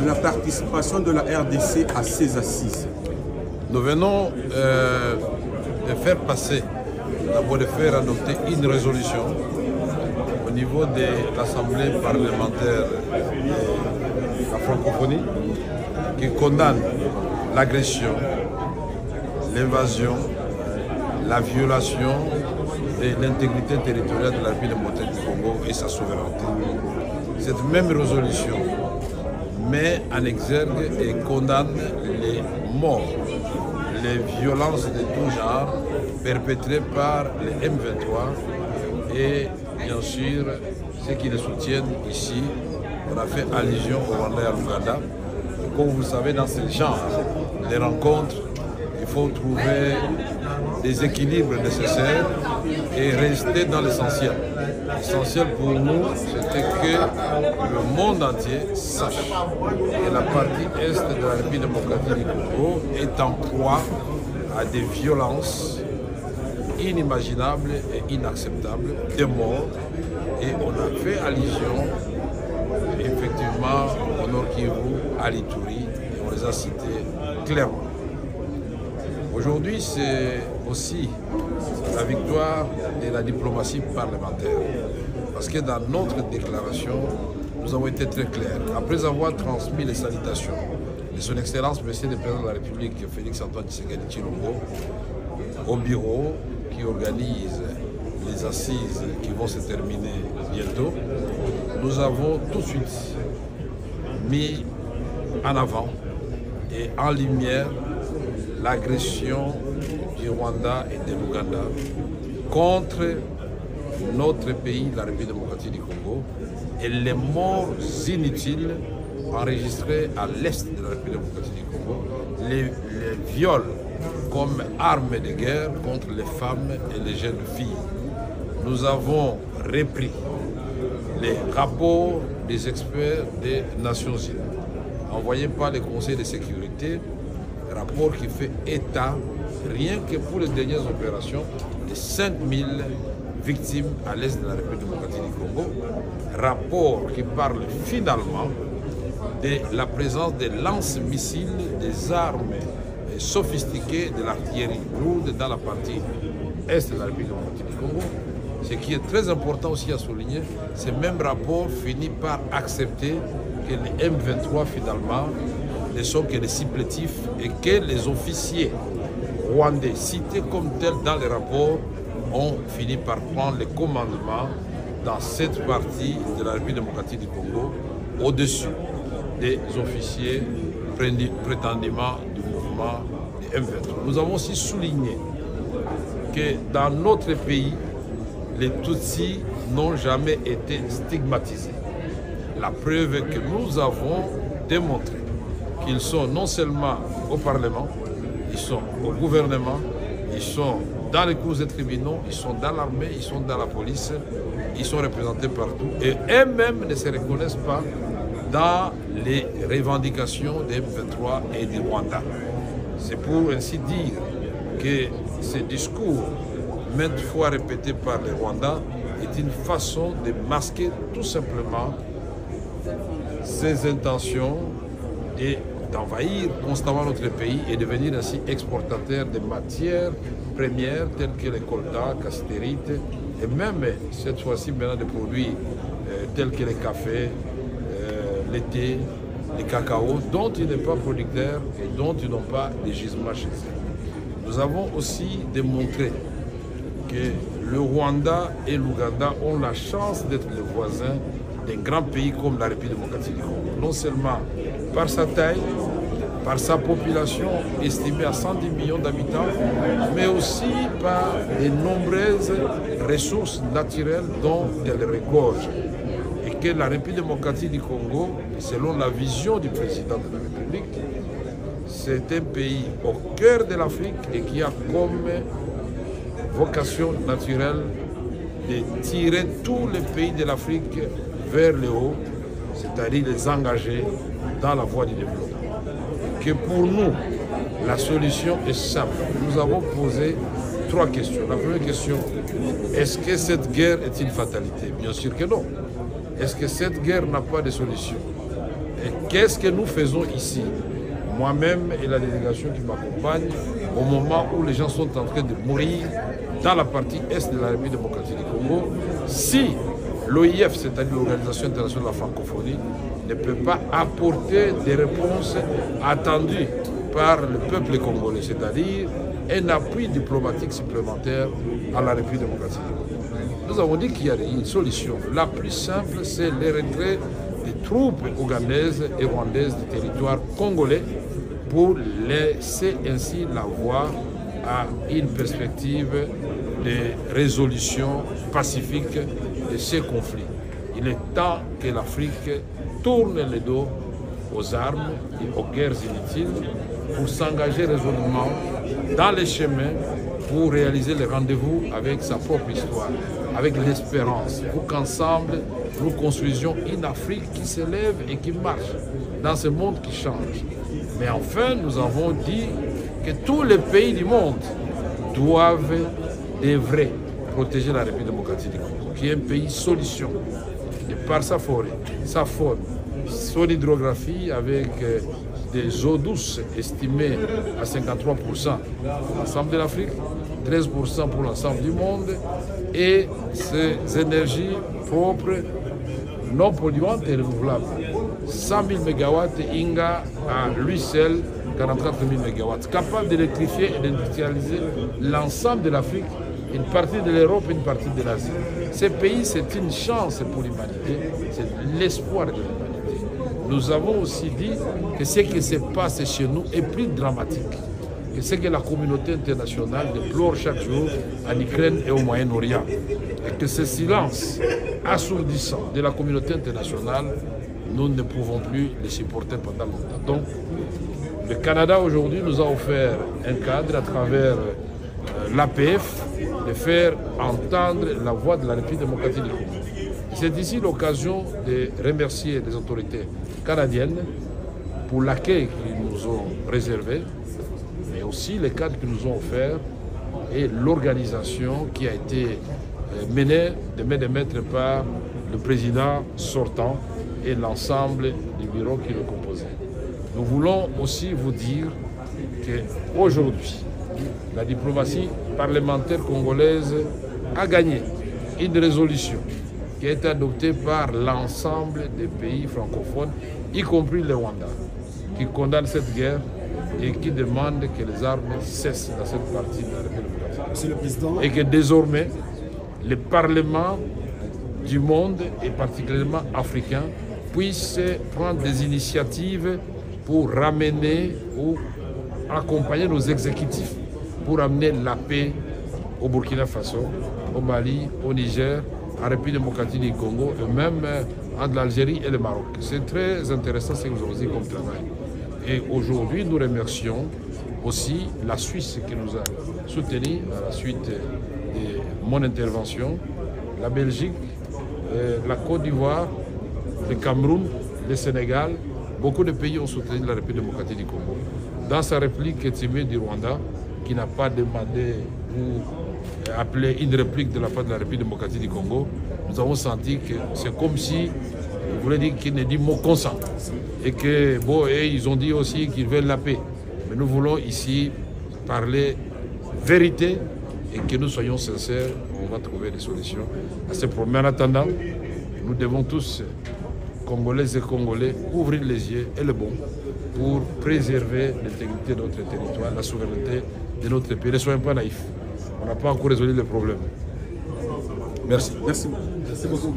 de la participation de la RDC à ces assises? Nous venons de faire passer, d'abord de faire adopter une résolution au niveau de l'Assemblée parlementaire de la francophonie qui condamne l'agression, l'invasion, la violation de l'intégrité territoriale de la République démocratique du Congo et sa souveraineté. Cette même résolution met en exergue et condamne les morts, les violences de tout genre perpétrées par les M23 et bien sûr ceux qui les soutiennent ici. On a fait allusion au Rwanda et à l'Ouganda. Comme vous le savez, dans ce genre de rencontres, il faut trouver des équilibres nécessaires et rester dans l'essentiel. L'essentiel pour nous, c'était que le monde entier sache que la partie est de la République démocratique du Congo est en proie à des violences inimaginables et inacceptables, des morts. Et on a fait allusion effectivement au Nord Kivu, à l'Ituri, et on les a cités clairement. Aujourd'hui, c'est aussi la victoire de la diplomatie parlementaire. Parce que dans notre déclaration, nous avons été très clairs. Après avoir transmis les salutations de son Excellence, Monsieur le Président de la République, Félix-Antoine Tshisekedi Tshilombo, au bureau qui organise les assises qui vont se terminer bientôt, nous avons tout de suite mis en avant et en lumière l'agression du Rwanda et de l'Ouganda contre notre pays, la République démocratique du Congo, et les morts inutiles enregistrés à l'est de la République démocratique du Congo, les viols comme armes de guerre contre les femmes et les jeunes filles. Nous avons repris les rapports des experts des Nations Unies, envoyés par le Conseil de sécurité, rapport qui fait état, rien que pour les dernières opérations, de 5000 victimes à l'est de la République démocratique du Congo. Rapport qui parle finalement de la présence des lance-missiles, des armes sophistiquées, de l'artillerie lourde dans la partie est de la République démocratique du Congo. Ce qui est très important aussi à souligner, ce même rapport finit par accepter que les M23 finalement ne sont que des supplétifs et que les officiers rwandais cités comme tels dans les rapports ont fini par prendre le commandement dans cette partie de la République démocratique du Congo au-dessus des officiers prétendument du mouvement des M23. Nous avons aussi souligné que dans notre pays, les Tutsis n'ont jamais été stigmatisés. La preuve est que nous avons démontré qu'ils sont non seulement au Parlement, ils sont au gouvernement, ils sont dans les cours et tribunaux, ils sont dans l'armée, ils sont dans la police, ils sont représentés partout et eux-mêmes ne se reconnaissent pas dans les revendications des M23 et du Rwanda. C'est pour ainsi dire que ces discours, maintes fois répétés par les Rwandais, est une façon de masquer tout simplement ses intentions d'envahir constamment notre pays et devenir ainsi exportateur de matières premières telles que les coltas, cassitérites et même cette fois-ci maintenant des produits tels que les cafés, le thé, les cacao dont ils n'est pas producteur et dont ils n'ont pas de gisement chez eux. Nous avons aussi démontré que le Rwanda et l'Ouganda ont la chance d'être les voisins d'un grand pays comme la République démocratique du Congo. Non seulement par sa taille, par sa population estimée à 110 millions d'habitants, mais aussi par les nombreuses ressources naturelles dont elle regorge. Et que la République démocratique du Congo, selon la vision du président de la République, c'est un pays au cœur de l'Afrique et qui a comme vocation naturelle de tirer tous les pays de l'Afrique vers le haut, c'est-à-dire les engager dans la voie du développement. Que pour nous, la solution est simple. Nous avons posé 3 questions. La première question, est-ce que cette guerre est une fatalité? Bien sûr que non. Est-ce que cette guerre n'a pas de solution? Et Qu'est-ce que nous faisons ici, moi-même et la délégation qui m'accompagne, au moment où les gens sont en train de mourir dans la partie est de la République démocratique du Congo, si l'OIF, c'est-à-dire l'Organisation internationale de la francophonie, ne peut pas apporter des réponses attendues par le peuple congolais, c'est-à-dire un appui diplomatique supplémentaire à la République démocratique du Congo. Nous avons dit qu'il y a une solution. La plus simple, c'est le retrait des troupes ougandaises et rwandaises du territoire congolais pour laisser ainsi la voie à une perspective de résolution pacifique de ces conflits. Il est temps que l'Afrique tourne le dos aux armes et aux guerres inutiles pour s'engager résolument dans les chemins pour réaliser les rendez-vous avec sa propre histoire, avec l'espérance, pour qu'ensemble nous construisions une Afrique qui s'élève et qui marche dans ce monde qui change. Mais enfin, nous avons dit que tous les pays du monde devraient protéger la République démocratique du Congo, qui est un pays solution, de par sa forêt, sa faune, son hydrographie avec des eaux douces estimées à 53% pour l'ensemble de l'Afrique, 13% pour l'ensemble du monde, et ces énergies propres, non polluantes et renouvelables. 100 000 MW, Inga à lui seul, 44 000 MW, capable d'électrifier et d'industrialiser l'ensemble de l'Afrique, une partie de l'Europe et une partie de l'Asie. Ces pays, c'est une chance pour l'humanité, c'est l'espoir de l'humanité. Nous avons aussi dit que ce qui se passe chez nous est plus dramatique que ce que la communauté internationale déplore chaque jour en Ukraine et au Moyen-Orient. Et que ce silence assourdissant de la communauté internationale, nous ne pouvons plus le supporter pendant longtemps. Donc, le Canada aujourd'hui nous a offert un cadre à travers l'APF de faire entendre la voix de la République démocratique du Congo. C'est ici l'occasion de remercier les autorités canadiennes pour l'accueil qu'ils nous ont réservé, mais aussi les cadres qu'ils nous ont offerts et l'organisation qui a été menée de main de maître par le président sortant et l'ensemble du bureau qui le composait. Nous voulons aussi vous dire qu'aujourd'hui, la diplomatie parlementaire congolaise a gagné une résolution qui a été adoptée par l'ensemble des pays francophones, y compris le Rwanda, qui condamne cette guerre et qui demande que les armes cessent dans cette partie de la République. Monsieur le Président. Et que désormais, les parlements du monde, et particulièrement africains, puissent prendre des initiatives pour ramener ou accompagner nos exécutifs pour amener la paix au Burkina Faso, au Mali, au Niger, en République démocratique du Congo, et même entre l'Algérie et le Maroc. C'est très intéressant ce que vous avez dit comme travail. Et aujourd'hui, nous remercions aussi la Suisse qui nous a soutenus à la suite de mon intervention, la Belgique, la Côte d'Ivoire, le Cameroun, le Sénégal. Beaucoup de pays ont soutenu la République démocratique du Congo. Dans sa réplique timide du Rwanda, qui n'a pas demandé ou appelé une réplique de la part de la République démocratique du Congo, nous avons senti que c'est comme si, vous voulez dire qu'il ne dit mot consent. Et que, bon, et ils ont dit aussi qu'ils veulent la paix. Mais nous voulons ici parler vérité et que nous soyons sincères, on va trouver des solutions à ces problèmes. En attendant, nous devons tous, Congolaises et Congolais, ouvrir les yeux et le bon pour préserver l'intégrité de notre territoire, la souveraineté de notre pays. Ne soyons pas naïfs. On n'a pas encore résolu le problème. Merci. Merci beaucoup.